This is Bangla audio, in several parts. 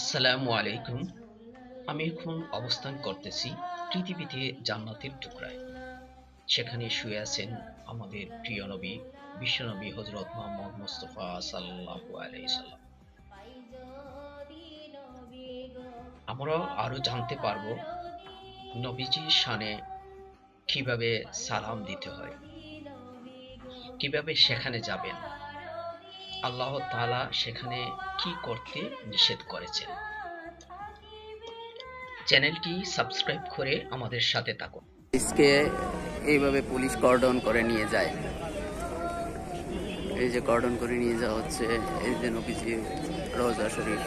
আসসালামু আলাইকুম। আমি এখন অবস্থান করতেছি পৃথিবীতে জান্নাতের টুকরায়। সেখানে শুয়ে আছেন আমাদের প্রিয় নবী, বিশ্বনবী হযরত মুহাম্মদ মুস্তাফা সাল্লাল্লাহু আলাইহি সাল্লাম। আমরা আরো জানতে পারবো নবীজির শানে কিভাবে সালাম দিতে হয়, কিভাবে সেখানে যাবেন, আল্লাহ তাআলা সেখানে কি করতে নিষেধ করেছেন। চ্যানেলটি সাবস্ক্রাইব করে আমাদের সাথে থাকুন। পুলিশকে এইভাবে পুলিশ কর্ডন করে নিয়ে যায়। এই যে কর্ডন করে নিয়ে যাওয়া হচ্ছে, এই যে নবীজি রওজা শরীফ।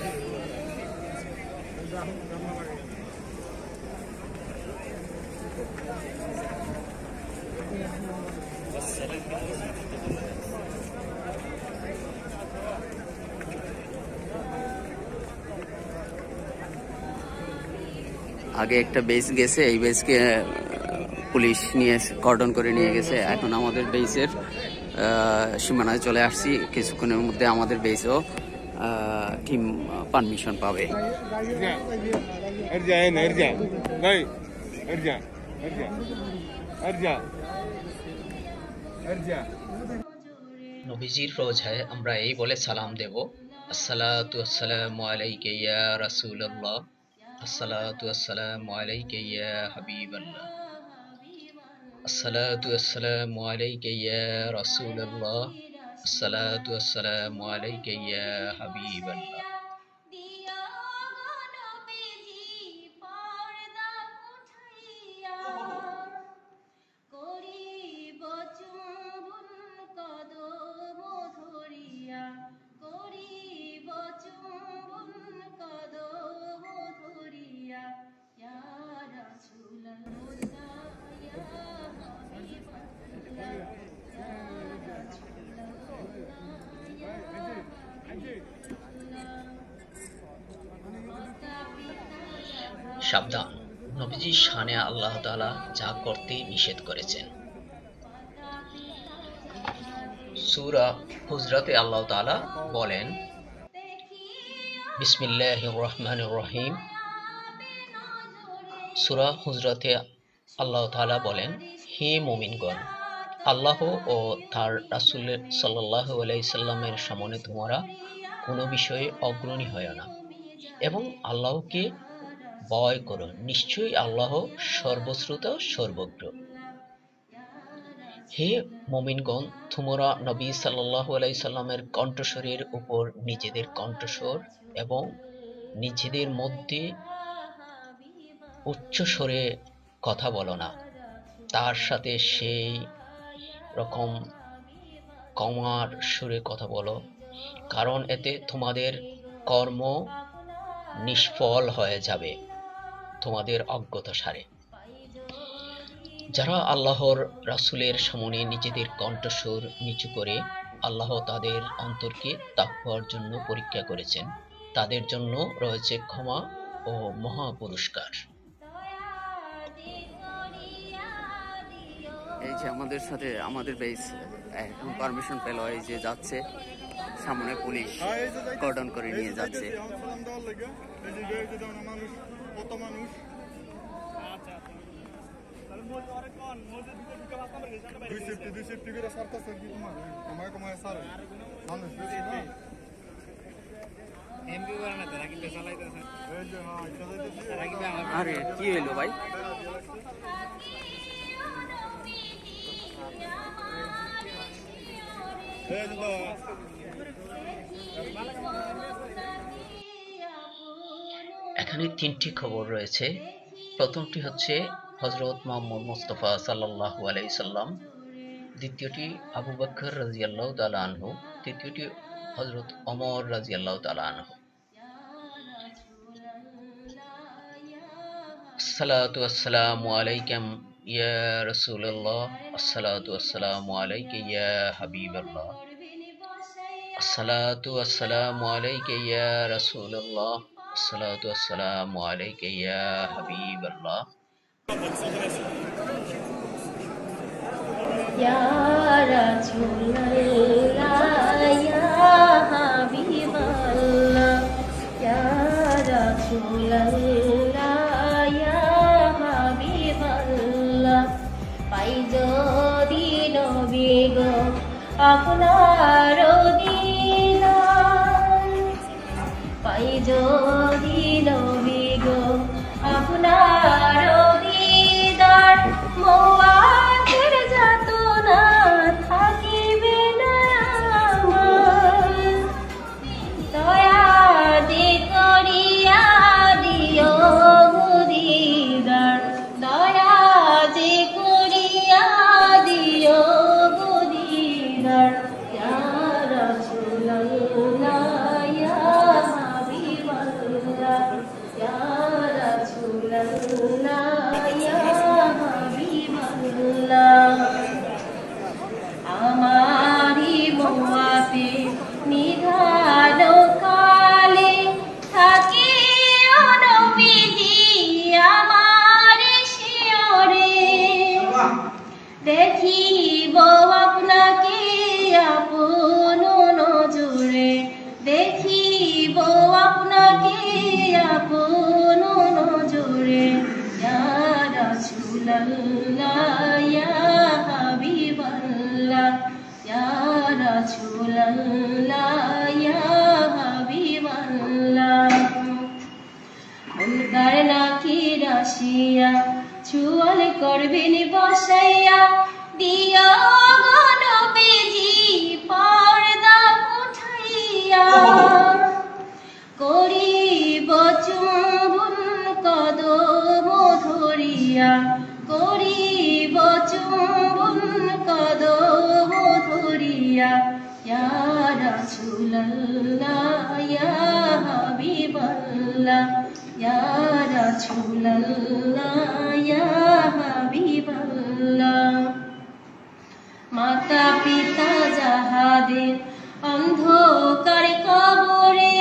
আগে একটা বেস গেছে, এই বেসকে পুলিশ নিয়ে কর্ডন করে নিয়ে গেছে। এখন আমাদের বেসের সীমানায় চলে আসছি। কিছুক্ষণের মধ্যে আমাদের বেসও টিম পারমিশন পাবে। নবীজির রোজায় আমরা এই বলে সালাম দেব, আসসালাতু আসসালামু আলাইকা ইয়া রাসূলুল্লাহ, আসসালাতু আসসালামু আলাইকা ইয়া হাবিবাল্লাহ, আসসালাতু আসসালামু আলাইকা ইয়া রাসূলুল্লাহ, আসসালাতু আসসালামু আলাইকা ইয়া হাবিবাল্লাহ। সাবধান, নবীজির শানে আল্লাহ তাআলা যা করতে নিষেধ করেছেন। সূরা হুজরাতে আল্লাহ তাআলা বলেন, বিসমিল্লাহির রহমানির রহিম। সূরা হুজরাতে আল্লাহ তাআলা বলেন, হে মুমিনগণ, আল্লাহ ও তার রাসূল সাল্লাল্লাহু আলাইহি সাল্লামের সামনে তোমরা কোনো বিষয়ে অগ্রণী হয়ো না এবং আল্লাহকে ভয় করো, নিশ্চয়ই আল্লাহ সর্বশ্রোতা সর্বজ্ঞ। হে মুমিনগণ, তোমরা নবী সাল্লাল্লাহু আলাইহি সাল্লামের কণ্ঠস্বরের উপর নিজেদের কণ্ঠস্বর এবং নিজেদের মধ্যে উচ্চ স্বরে কথা বলো না, তার সাথে সেই রকম কমার সুরে কথা বলো, কারণ এতে তোমাদের কর্ম নিষ্ফল হয়ে যাবে তোমাদের অজ্ঞতাসারে। যারা আল্লাহর রাসূলের সামনে নিজেদের কণ্ঠস্বর নিচু করে আল্লাহ তাদের অন্তরকে তাকওয়ার জন্য পরীক্ষা করেছেন, তাদের জন্য রয়েছে ক্ষমা ও মহা পুরস্কার। এই যে আমাদের সাথে আমাদের বেস এখন পারমিশন পেল, এই যে যাচ্ছে, সামনে পুলিশ কর্ডন করে নিয়ে যাচ্ছে। আরে কি হইলো ভাই? এখানে তিনটি খবর রয়েছে। প্রথমটি হচ্ছে হযরত মুহাম্মদ মুস্তাফা সাল্লাল্লাহু আলাইহি সাল্লাম, দ্বিতীয়টি আবু বকর রাদিয়াল্লাহু তাআলা আনহু, তৃতীয়টি হযরত ওমর রাদিয়াল্লাহু তাআলা আনহু। আসসালাতু ওয়াসসালামু আলাইকা ইয়া রাসূলুল্লাহ, আসসালাতু ওয়াসসালামু আলাইকা ইয়া হাবিবাল্লাহ, আসসালাতু ওয়াসসালামু আলাইকা ইয়া রাসূলুল্লাহ, আসসালাতু ওয়াসসালামু আলাইকা ইয়া হাবিবাল্লাহ। ইয়া রাসূলুল্লাহ ইয়া হাবিবাল্লাহ ইয়া আপনার দিদার পাই যদি নবী গো আপনার দিদার মওয়াতের যাতনা থাকিবে না আমার দয়া যে করিয়া দিও দিদার দয়া যে করিয়া দিও দিদার ইয়া রাসূলুল্লাহ ইয়া হাবিবাল্লাহ ইয়া রাসূলুল্লাহ ইয়া হাবিবাল্লাহ আমারি মওয়াতে নিধান কালে থাকি নবীজি আমার শিয়রে দেখিব আপনাকে আপন নজরে দেখিব আপনাকে আপন নজরে ইয়া রাসূলুল্লাহ ইয়া হাবিবাল্লাহ ইয়া রাসূলুল্লাহ ইয়া হাবিবাল্লাহ মুনকার নাকির আসিয়া চুয়াল করবেন বসাইয়া দিয়া গো নবীজি পর্দা উঠাইয়া করিব চুম্বন কদম ধরিয়া করিব চুম্বন কদম ধরিয়া ইয়া রাসূলুল্লাহ ইয়া হাবিবাল্লাহ ইয়া রাসূলুল্লাহ ইয়া হাবিবাল্লাহ মাতা পিতা যাহাদের অন্ধকার কবরে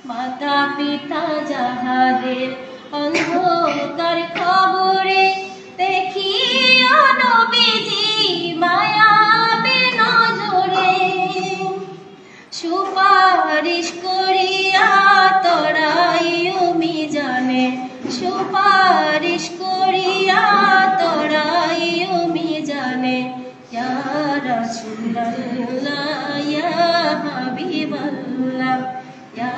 মাতা পিতা যাহাদের অন্ধকার কবরে দেখিও নবীজি মায়াবে নজরে সুপারিশ করিয়া তরাইও মিজানে সুপারিশ করিয়া তরাইও মিজানে ইয়া রাসূলুল্লাহ ইয়া হাবিবাল্লাহ ইয়া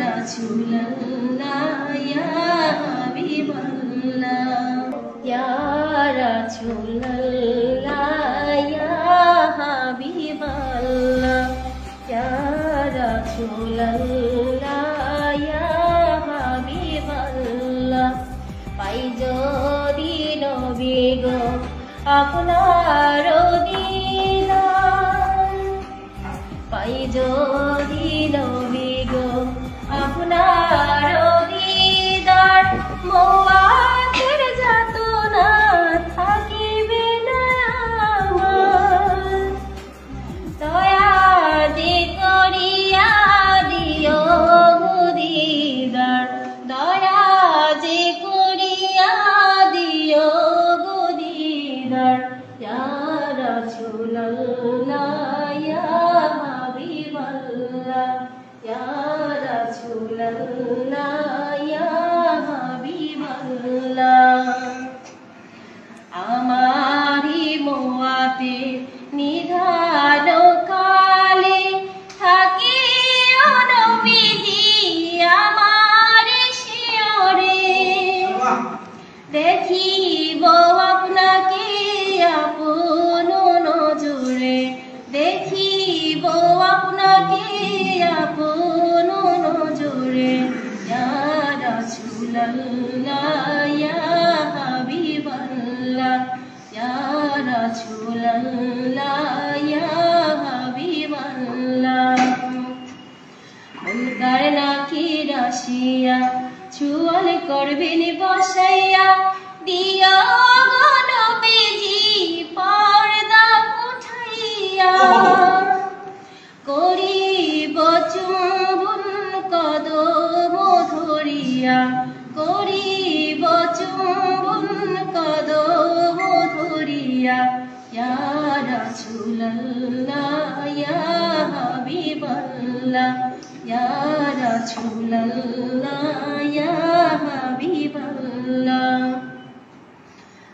রাসূলুল্লাহ ইয়া হাবিবাল্লাহ ইয়া রাসূলুল্লাহ ইয়া হাবিবাল্লাহ ইয়া রাসূলুল্লাহ ইয়া হাবিবাল্লাহ পাই যদি নবী গো আপনার দিদার পাই যদি নবী গো আপনার দিদার মওয়াতের যাতনা থাকিবে না আমার দয়া যে করিয়া দিও দিদার দয়া যে করিয়া দিও দিদার ইয়া রাসূলুল্লাহ ইয়া হাবিবাল্লাহ ইয়া রাসূলুল্লাহ ইয়া হাবিবাল্লাহ আমারি মওয়াতে নিধান কালে থাকি নবীজি আমার শিয়রে দেখিব আপনাকে আপন নজরে দেখিব আপনাকে আপন নজরে ইয়া রাসূলুল্লাহ ইয়া হাবিবাল্লাহ ইয়া রাসূলুল্লাহ ইয়া হাবিবাল্লাহ মুনকার নাকির আসিয়া চুয়াল করবেন বসাইয়া দিয়া গো নবীজি পর্দা উঠাইয়া করিব চুম্বন কদম ধরিয়া করিব চুম্বন কদম ধরিয়া ইয়া রাসূলুল্লাহ ইয়া হাবিবাল্লাহ ইয়া রাসূলুল্লাহ ইয়া হাবিবাল্লাহ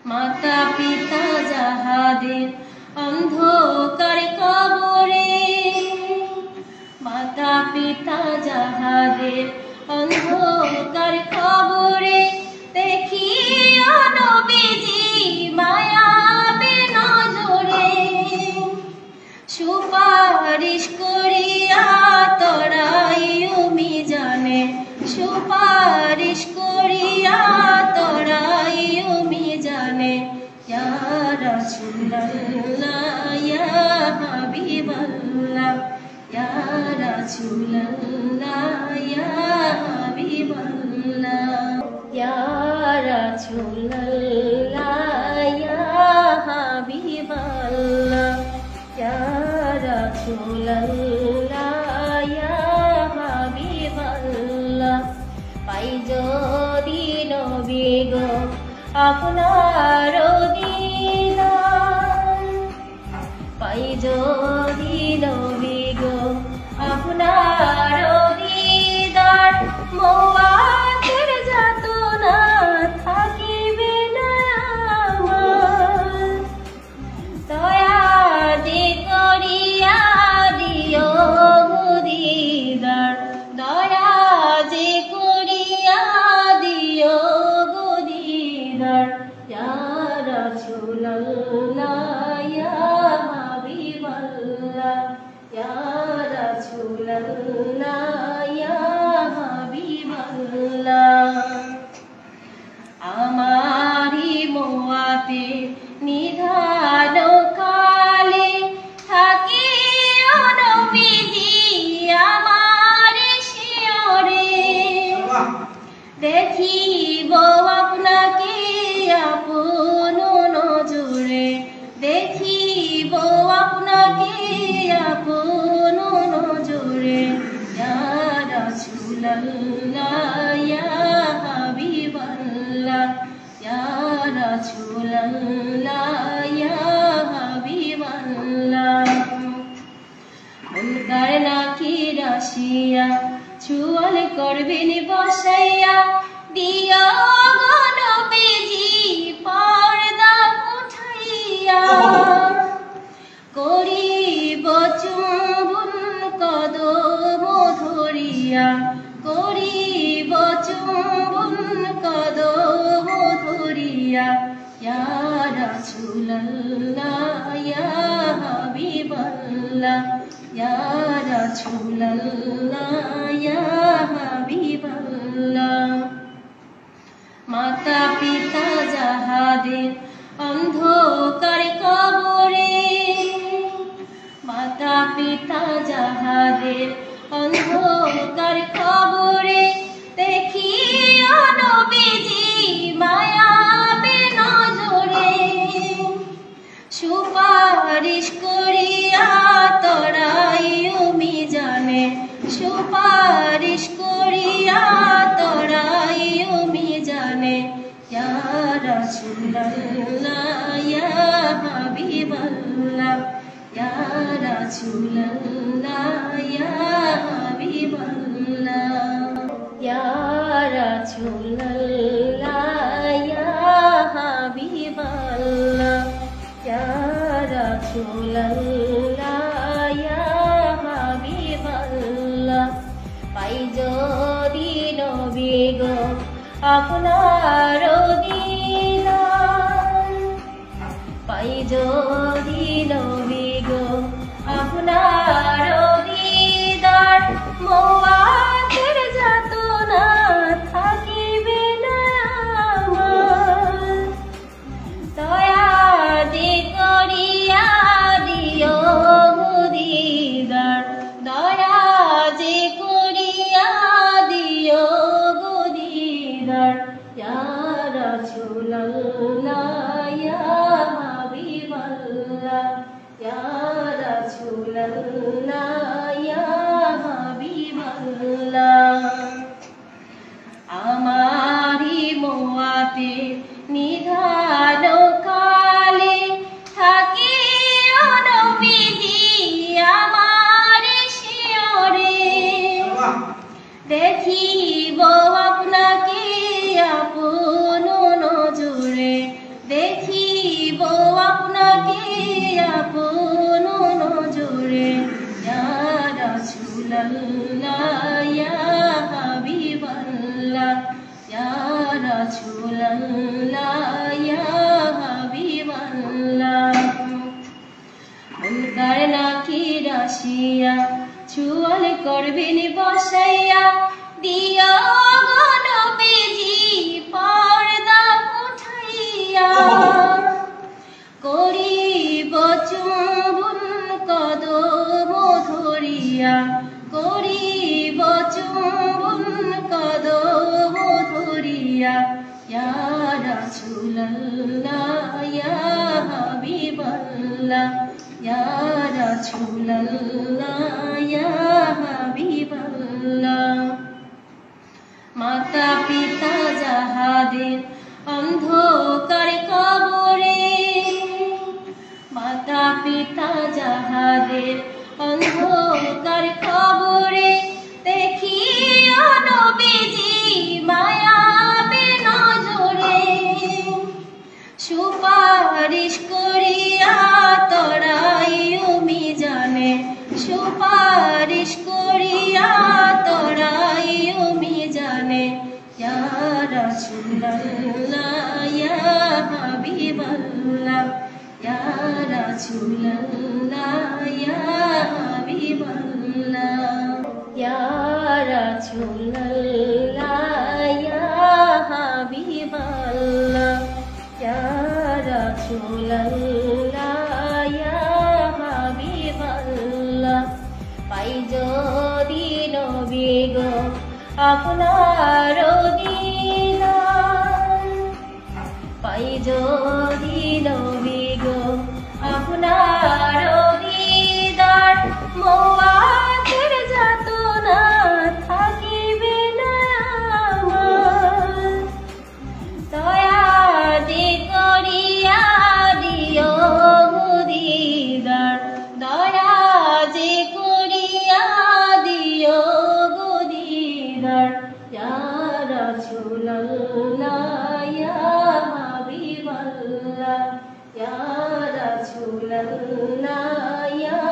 মাতা পিতা যাহাদের অন্ধকার জাহাদের অন্ধকার খবরে দেখিও নবীজি মায়াবী নজরে সুপারিশ করিয়া তরাইও মিজানে সুপারিশ করিয়া তরাইও মিজানে ইয়া রাসূলুল্লাহ ইয়া হাবিবাল্লাহ ইয়া রাসূলুল্লাহ ইয়া হাবিবাল্লাহ ইয়া রাসূলুল্লাহ ইয়া হাবিবাল্লাহ ইয়া রাসূলুল্লাহ ইয়া হাবিবাল্লাহ পাই যদি নবী গো আপনার দিদার পাই যদি নবী গো আপনার দিদার মওয়াতের যাতনা থাকিবে না আমার দয়া যে করিয়া দিও দিদার দয়া যে করিয়া দিও দিদার ইয়া রাসূলুল্লাহ ইয়া হাবিবাল্লাহ ইয়া রাসূলুল্লাহ ইয়া হাবিবাল্লাহ আমারি মোয়াতে নিধান কালে থাকিও নবীজি আমার শিয়রে দেখিব আপনাকে আপন নজরে দেখিব আপনাকে আপন নজরে ইয়া রাসূলুল্লাহ ইয়া হাবিবাল্লাহ ইয়া রাসূলুল্লাহ ইয়া হাবিবাল্লাহ মুনকার নাকির আসিয়া চুয়াল করবেন বসাইয়া দিও গো নবীজি পর্দা উঠাইয়া করিব চুম্বন কদম ধরিয়া করিব চুম্বন কদম ধরিয়া ইয়া রাসূলুল্লাহ ইয়া হাবিবাল্লাহ ইয়া রাসূলুল্লাহ ইয়া হাবিবাল্লাহ মাতা পিতা যাহাদের অন্ধকার কবরে মাতা পিতা যাহাদের অন্ধকার কবরে দেখিও নবীজি মায়াবী নজরে সুপারিশ করিয়া তরাইও মিজানে সুপারিশ করিয়া তরাইও মিজানে ইয়া রাসূলুল্লাহ ইয়া হাবিবাল্লাহ ইয়া রাসূলুল্লাহ ইয়া হাবিবাল্লাহ ইয়া রাসূলুল্লাহ ইয়া হাবিবাল্লাহ ইয়া রাসূলুল্লাহ ইয়া হাবিবাল্লাহ পাই যদি নবী গো আপনার দিদার পাই যদি নবী গো আপনার দিদার মওয়াতের যাতনা থাকিবে না আমার দয়া যে করিয়া দিও দিদার দয়া যে করিয়া দিও দিদার ইয়া রাসূলুল্লাহ ইয়া হাবিবাল্লাহ ইয়া রাসূলুল্লাহ ইয়া হাবিবাল্লাহ আমারি মোয়াতে নিধান কালে থাকিও নবীজি আমার শিয়রে দেখিব আপনাকে আপন নজরে দেখিব আপনাকে আপন নজরে ইয়া রাসূলুল্লাহ ইয়া রাসূলুল্লাহ ইয়া হাবিবাল্লাহ মুনকার নাকির আসিয়া চুয়াল করবেন বসাইয়া দিয়া গো নবীজি পর্দা উঠাইয়া করিব চুম্বন কদম ধরিয়া করিব চুম্বন কদম ধরিয়া ইয়া রাসূলুল্লাহ ইয়া হাবিবাল্লাহ ইয়া রাসূলুল্লাহ ইয়া হাবিবাল্লাহ মাতা পিতা যাহাদের অন্ধকার কবরে মাতা পিতা যাহাদের অন্ধকার কবরে দেখিও নবীজি মায়াবী নজরে সুপারিশ করিয়া তরাইও মিজানে সুপারিশ করিয়া তরাইও মিজানে ইয়া রাসূলুল্লাহ ইয়া হাবিবাল্লাহ ইয়া রাসূলুল্লাহ ইয়া হাবিবাল্লাহ ইয়া রাসূলুল্লাহ ইয়া হাবিবাল্লাহ ইয়া রাসূলুল্লাহ ইয়া হাবিবাল্লাহ পাই যদি নবী গো আপনার দিদার পাই যদি নবী গো আপনার দিদার মওয়াতের যাতনা থাকিবে না আমার দয়া যে করিয়া দিও দিদার দয়া যে করিয়া দিও দিদার ইয়া রাসূলুল্লাহ ইয়া হাবিবাল্লাহ ইয়া রাসূলুল্লাহ ইয়া